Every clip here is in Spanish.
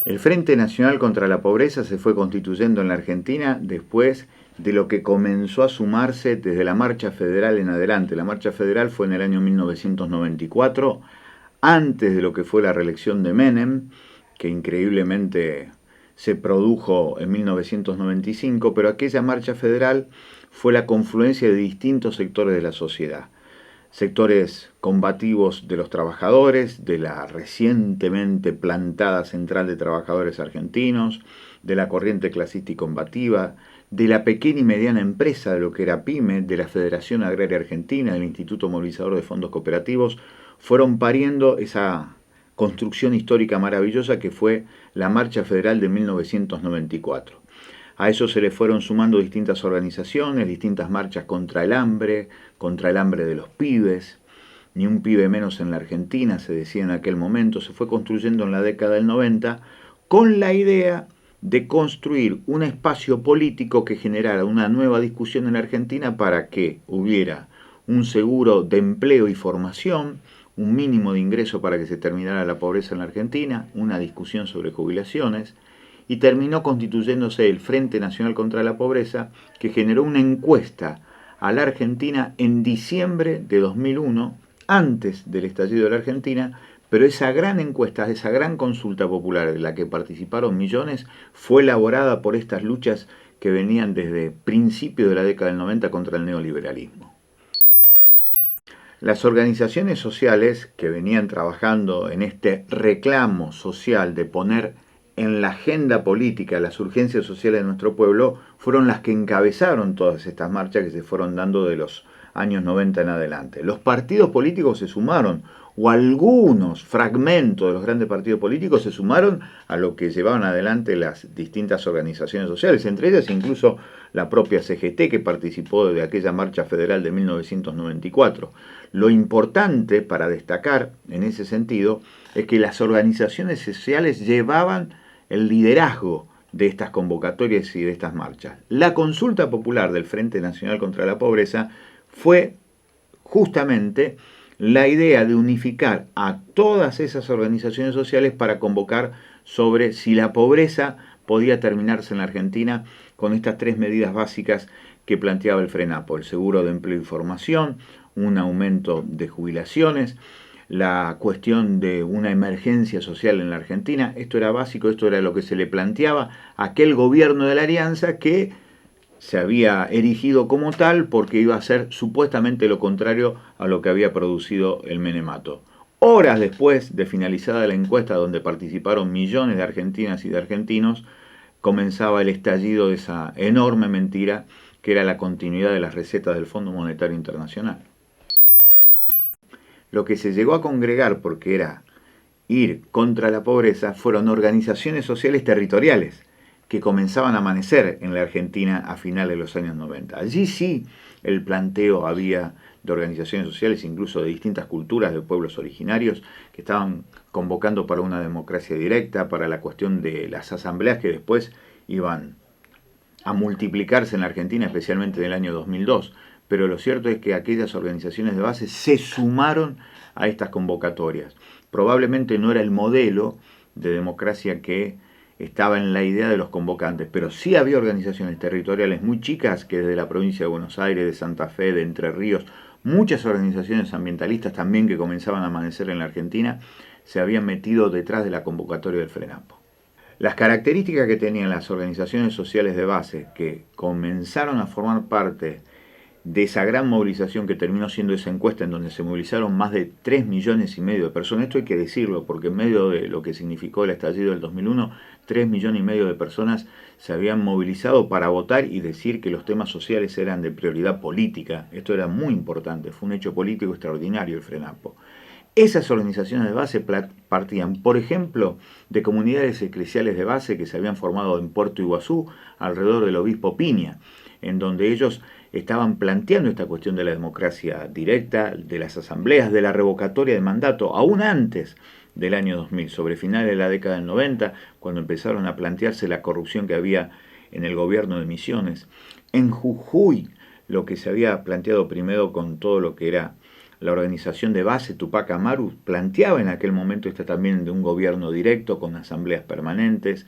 El Frente Nacional contra la Pobreza se fue constituyendo en la Argentina después de lo que comenzó a sumarse desde la Marcha Federal en adelante. La Marcha Federal fue en el año 1994, antes de lo que fue la reelección de Menem, que increíblemente se produjo en 1995, pero aquella Marcha Federal fue la confluencia de distintos sectores de la sociedad. Sectores combativos de los trabajadores, de la recientemente plantada Central de Trabajadores Argentinos, de la corriente clasista y combativa, de la pequeña y mediana empresa, de lo que era PYME, de la Federación Agraria Argentina, del Instituto Movilizador de Fondos Cooperativos, fueron pariendo esa construcción histórica maravillosa que fue la Marcha Federal de 1994. A eso se le fueron sumando distintas organizaciones, distintas marchas contra el hambre de los pibes, ni un pibe menos en la Argentina, se decía en aquel momento, se fue construyendo en la década del 90 con la idea de construir un espacio político que generara una nueva discusión en la Argentina para que hubiera un seguro de empleo y formación, un mínimo de ingreso para que se terminara la pobreza en la Argentina, una discusión sobre jubilaciones, y terminó constituyéndose el Frente Nacional contra la Pobreza, que generó una encuesta a la Argentina en diciembre de 2001, antes del estallido de la Argentina, pero esa gran encuesta, esa gran consulta popular de la que participaron millones, fue elaborada por estas luchas que venían desde principios de la década del 90 contra el neoliberalismo. Las organizaciones sociales que venían trabajando en este reclamo social de poner en la agenda política las urgencias sociales de nuestro pueblo fueron las que encabezaron todas estas marchas que se fueron dando de los años 90 en adelante. Los partidos políticos se sumaron, o algunos fragmentos de los grandes partidos políticos se sumaron a lo que llevaban adelante las distintas organizaciones sociales, entre ellas incluso la propia CGT que participó de aquella marcha federal de 1994. Lo importante para destacar en ese sentido es que las organizaciones sociales llevaban el liderazgo de estas convocatorias y de estas marchas. La consulta popular del Frente Nacional contra la Pobreza fue justamente la idea de unificar a todas esas organizaciones sociales para convocar sobre si la pobreza podía terminarse en la Argentina con estas tres medidas básicas que planteaba el FRENAPO: el seguro de empleo y formación, un aumento de jubilaciones, la cuestión de una emergencia social en la Argentina. Esto era básico, esto era lo que se le planteaba a aquel gobierno de la Alianza que se había erigido como tal porque iba a ser supuestamente lo contrario a lo que había producido el menemato. Horas después de finalizada la encuesta donde participaron millones de argentinas y de argentinos, comenzaba el estallido de esa enorme mentira que era la continuidad de las recetas del Fondo Monetario Internacional. Lo que se llegó a congregar, porque era ir contra la pobreza, fueron organizaciones sociales territoriales que comenzaban a amanecer en la Argentina a finales de los años 90. Allí sí el planteo había de organizaciones sociales, incluso de distintas culturas, de pueblos originarios, que estaban convocando para una democracia directa, para la cuestión de las asambleas que después iban a multiplicarse en la Argentina, especialmente en el año 2002. Pero lo cierto es que aquellas organizaciones de base se sumaron a estas convocatorias. Probablemente no era el modelo de democracia que estaba en la idea de los convocantes, pero sí había organizaciones territoriales muy chicas que desde la provincia de Buenos Aires, de Santa Fe, de Entre Ríos, muchas organizaciones ambientalistas también que comenzaban a amanecer en la Argentina, se habían metido detrás de la convocatoria del FRENAPO. Las características que tenían las organizaciones sociales de base, que comenzaron a formar parte de esa gran movilización que terminó siendo esa encuesta en donde se movilizaron más de 3,5 millones de personas. Esto hay que decirlo porque en medio de lo que significó el estallido del 2001, 3,5 millones de personas se habían movilizado para votar y decir que los temas sociales eran de prioridad política. Esto era muy importante, fue un hecho político extraordinario el FRENAPO. Esas organizaciones de base partían, por ejemplo, de comunidades eclesiales de base que se habían formado en Puerto Iguazú alrededor del obispo Piña, en donde ellos estaban planteando esta cuestión de la democracia directa, de las asambleas, de la revocatoria de mandato, aún antes del año 2000, sobre finales de la década del 90, cuando empezaron a plantearse la corrupción que había en el gobierno de Misiones. En Jujuy, lo que se había planteado primero con todo lo que era la organización de base Tupac Amaru planteaba en aquel momento esta también de un gobierno directo con asambleas permanentes,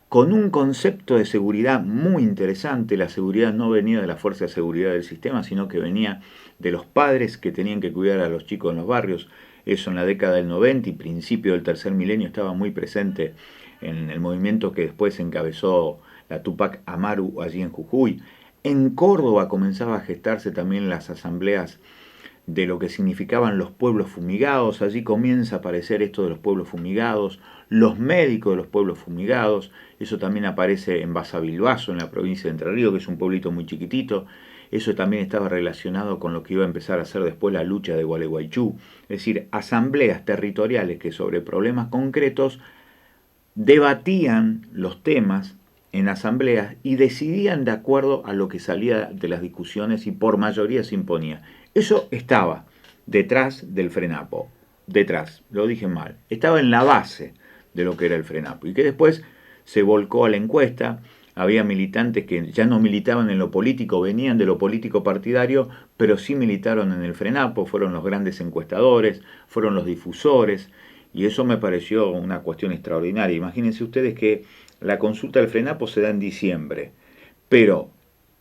con un concepto de seguridad muy interesante. La seguridad no venía de la fuerza de seguridad del sistema, sino que venía de los padres que tenían que cuidar a los chicos en los barrios. Eso en la década del 90 y principio del tercer milenio estaba muy presente en el movimiento que después encabezó la Tupac Amaru allí en Jujuy. En Córdoba comenzaba a gestarse también las asambleas de lo que significaban los pueblos fumigados. Allí comienza a aparecer esto de los pueblos fumigados, los médicos de los pueblos fumigados. Eso también aparece en Basavilbaso, en la provincia de Entre Ríos, que es un pueblito muy chiquitito. Eso también estaba relacionado con lo que iba a empezar a hacer después la lucha de Gualeguaychú. Es decir, asambleas territoriales que sobre problemas concretos debatían los temas en asambleas y decidían de acuerdo a lo que salía de las discusiones y por mayoría se imponía. Eso estaba detrás del FRENAPO, detrás, lo dije mal, estaba en la base de lo que era el FRENAPO y que después se volcó a la encuesta. Había militantes que ya no militaban en lo político, venían de lo político partidario, pero sí militaron en el FRENAPO, fueron los grandes encuestadores, fueron los difusores, y eso me pareció una cuestión extraordinaria. Imagínense ustedes que la consulta del FRENAPO se da en diciembre, pero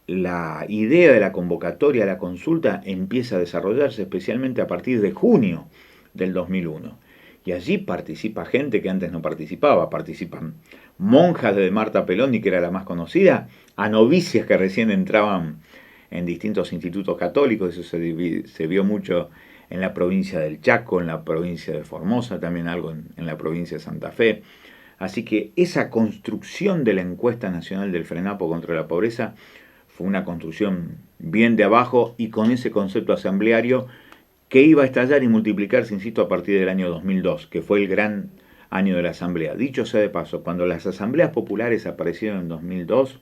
la idea de la convocatoria a la consulta empieza a desarrollarse especialmente a partir de junio del 2001. Y allí participa gente que antes no participaba. Participan monjas de Marta Peloni, que era la más conocida, a novicias que recién entraban en distintos institutos católicos. Eso se vio mucho en la provincia del Chaco, en la provincia de Formosa, también algo en la provincia de Santa Fe. Así que esa construcción de la encuesta nacional del FRENAPO contra la pobreza fue una construcción bien de abajo y con ese concepto asambleario que iba a estallar y multiplicarse, insisto, a partir del año 2002, que fue el gran año de la asamblea. Dicho sea de paso, cuando las asambleas populares aparecieron en 2002,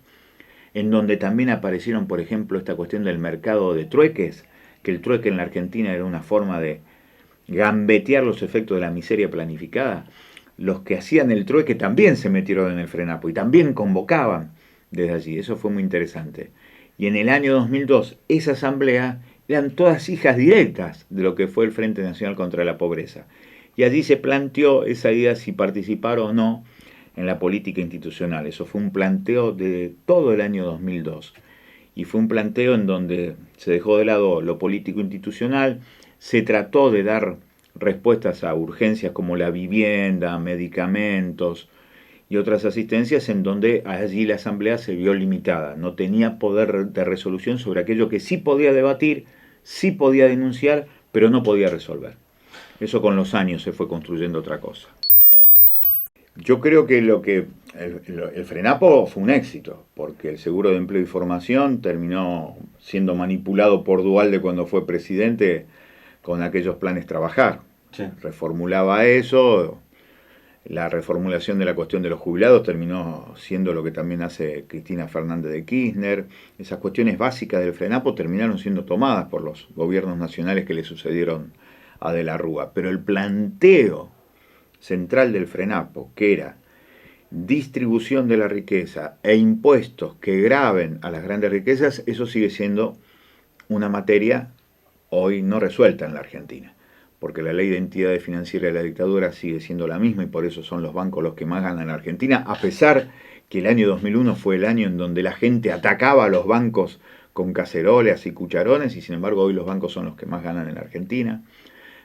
en donde también aparecieron, por ejemplo, esta cuestión del mercado de trueques, que el trueque en la Argentina era una forma de gambetear los efectos de la miseria planificada, los que hacían el trueque también se metieron en el FRENAPO y también convocaban desde allí. Eso fue muy interesante. Y en el año 2002, esa asamblea eran todas hijas directas de lo que fue el Frente Nacional contra la Pobreza. Y allí se planteó esa idea si participar o no en la política institucional. Eso fue un planteo de todo el año 2002. Y fue un planteo en donde se dejó de lado lo político institucional, se trató de dar respuestas a urgencias como la vivienda, medicamentos y otras asistencias, en donde allí la asamblea se vio limitada, no tenía poder de resolución sobre aquello que sí podía debatir, sí podía denunciar, pero no podía resolver. Eso con los años se fue construyendo otra cosa. Yo creo que el FRENAPO fue un éxito, porque el Seguro de Empleo y Formación terminó siendo manipulado por Duhalde cuando fue presidente con aquellos planes trabajar. Sí. Reformulaba eso, la reformulación de la cuestión de los jubilados terminó siendo lo que también hace Cristina Fernández de Kirchner. Esas cuestiones básicas del FRENAPO terminaron siendo tomadas por los gobiernos nacionales que le sucedieron a De la Rúa. Pero el planteo central del FRENAPO, que era distribución de la riqueza e impuestos que graven a las grandes riquezas, eso sigue siendo una materia hoy no resuelta en la Argentina, porque la ley de entidades financieras de la dictadura sigue siendo la misma y por eso son los bancos los que más ganan en la Argentina, a pesar que el año 2001 fue el año en donde la gente atacaba a los bancos con cacerolas y cucharones y sin embargo hoy los bancos son los que más ganan en la Argentina.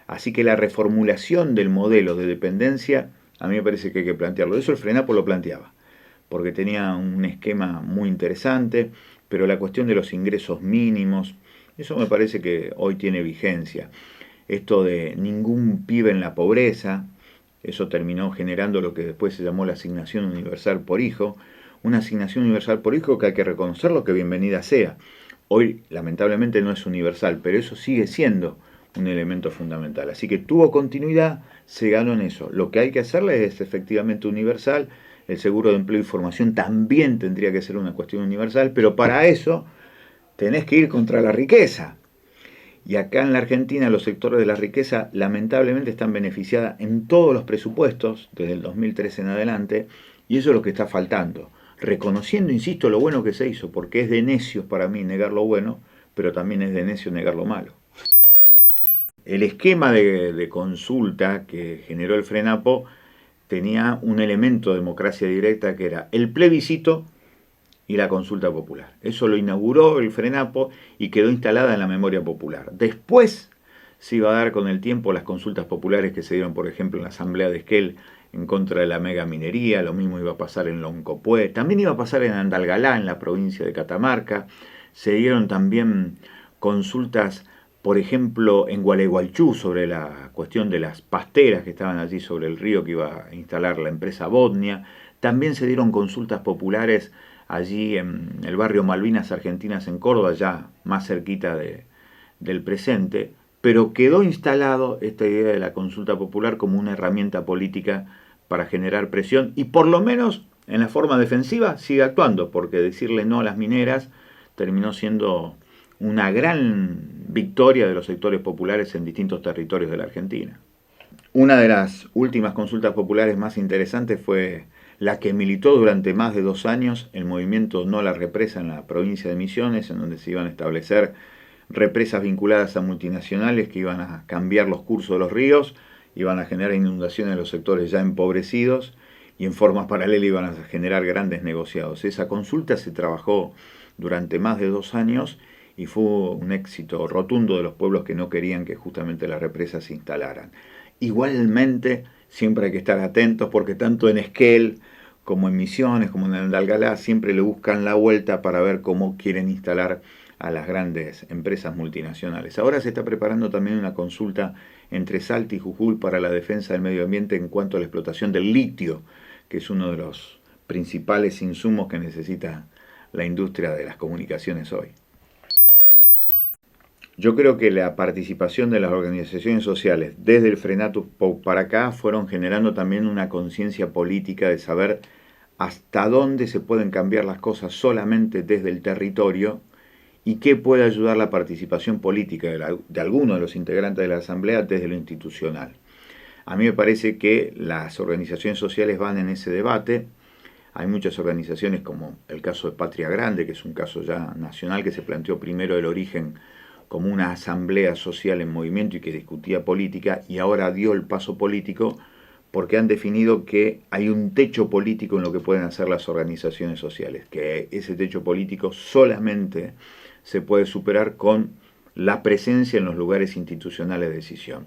Así que la reformulación del modelo de dependencia, a mí me parece que hay que plantearlo. Eso el FRENAPO lo planteaba, porque tenía un esquema muy interesante, pero la cuestión de los ingresos mínimos, eso me parece que hoy tiene vigencia. Esto de ningún pibe en la pobreza, eso terminó generando lo que después se llamó la asignación universal por hijo, una asignación universal por hijo que hay que reconocerlo, que bienvenida sea. Hoy lamentablemente no es universal, pero eso sigue siendo un elemento fundamental. Así que tuvo continuidad, se ganó en eso. Lo que hay que hacerle es efectivamente universal. El seguro de empleo y formación también tendría que ser una cuestión universal, pero para eso tenés que ir contra la riqueza. Y acá en la Argentina los sectores de la riqueza lamentablemente están beneficiados en todos los presupuestos, desde el 2013 en adelante, y eso es lo que está faltando. Reconociendo, insisto, lo bueno que se hizo, porque es de necios para mí negar lo bueno, pero también es de necio negar lo malo. El esquema de consulta que generó el FRENAPO tenía un elemento de democracia directa que era el plebiscito y la consulta popular. Eso lo inauguró el FRENAPO y quedó instalada en la memoria popular. Después se iba a dar con el tiempo las consultas populares que se dieron, por ejemplo, en la asamblea de Esquel en contra de la megaminería, lo mismo iba a pasar en Loncopué, también iba a pasar en Andalgalá, en la provincia de Catamarca. Se dieron también consultas, por ejemplo, en Gualeguaychú sobre la cuestión de las pasteras que estaban allí sobre el río que iba a instalar la empresa Bodnia. También se dieron consultas populares allí en el barrio Malvinas Argentinas en Córdoba, ya más cerquita del presente, pero quedó instalado esta idea de la consulta popular como una herramienta política para generar presión y por lo menos en la forma defensiva sigue actuando, porque decirle no a las mineras terminó siendo una gran victoria de los sectores populares en distintos territorios de la Argentina. Una de las últimas consultas populares más interesantes fue la que militó durante más de 2 años el movimiento No a la Represa en la provincia de Misiones, en donde se iban a establecer represas vinculadas a multinacionales que iban a cambiar los cursos de los ríos, iban a generar inundaciones en los sectores ya empobrecidos y en forma paralela iban a generar grandes negociados. Esa consulta se trabajó durante más de 2 años y fue un éxito rotundo de los pueblos que no querían que justamente las represas se instalaran. Igualmente, siempre hay que estar atentos porque tanto en Esquel como en Misiones, como en Andalgalá, siempre le buscan la vuelta para ver cómo quieren instalar a las grandes empresas multinacionales. Ahora se está preparando también una consulta entre Salta y Jujuy para la defensa del medio ambiente en cuanto a la explotación del litio, que es uno de los principales insumos que necesita la industria de las comunicaciones hoy. Yo creo que la participación de las organizaciones sociales desde el FRENAPO para acá fueron generando también una conciencia política de saber hasta dónde se pueden cambiar las cosas solamente desde el territorio y qué puede ayudar la participación política de algunos de los integrantes de la Asamblea desde lo institucional. A mí me parece que las organizaciones sociales van en ese debate. Hay muchas organizaciones como el caso de Patria Grande, que es un caso ya nacional que se planteó primero el origen como una asamblea social en movimiento y que discutía política y ahora dio el paso político porque han definido que hay un techo político en lo que pueden hacer las organizaciones sociales, que ese techo político solamente se puede superar con la presencia en los lugares institucionales de decisión.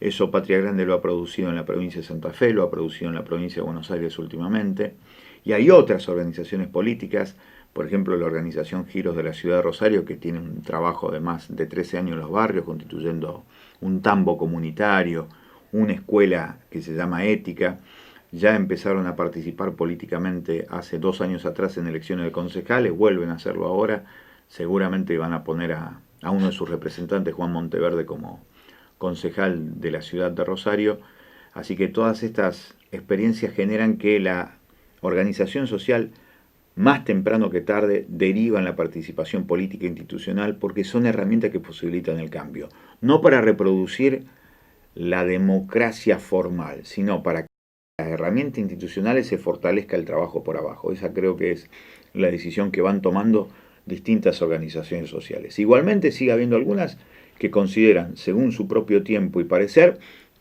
Eso Patria Grande lo ha producido en la provincia de Santa Fe, lo ha producido en la provincia de Buenos Aires últimamente, y hay otras organizaciones políticas, por ejemplo la organización Giros de la Ciudad de Rosario, que tiene un trabajo de más de 13 años en los barrios, constituyendo un tambo comunitario, una escuela que se llama Ética. Ya empezaron a participar políticamente hace 2 años atrás en elecciones de concejales, vuelven a hacerlo ahora, seguramente van a poner a uno de sus representantes, Juan Monteverde, como concejal de la ciudad de Rosario. Así que todas estas experiencias generan que la organización social, más temprano que tarde, deriva en la participación política e institucional porque son herramientas que posibilitan el cambio. No para reproducir la democracia formal, sino para que las herramientas institucionales se fortalezca el trabajo por abajo. Esa creo que es la decisión que van tomando distintas organizaciones sociales. Igualmente sigue habiendo algunas que consideran, según su propio tiempo y parecer,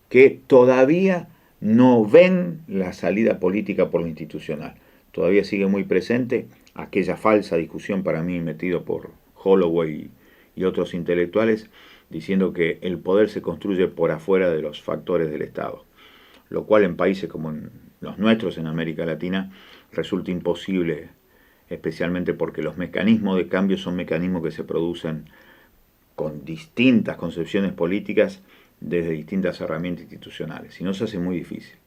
que todavía no ven la salida política por lo institucional. Todavía sigue muy presente aquella falsa discusión para mí metido por Holloway y otros intelectuales, diciendo que el poder se construye por afuera de los factores del Estado, lo cual en países como en los nuestros, en América Latina, resulta imposible, especialmente porque los mecanismos de cambio son mecanismos que se producen con distintas concepciones políticas desde distintas herramientas institucionales, y no se hace muy difícil.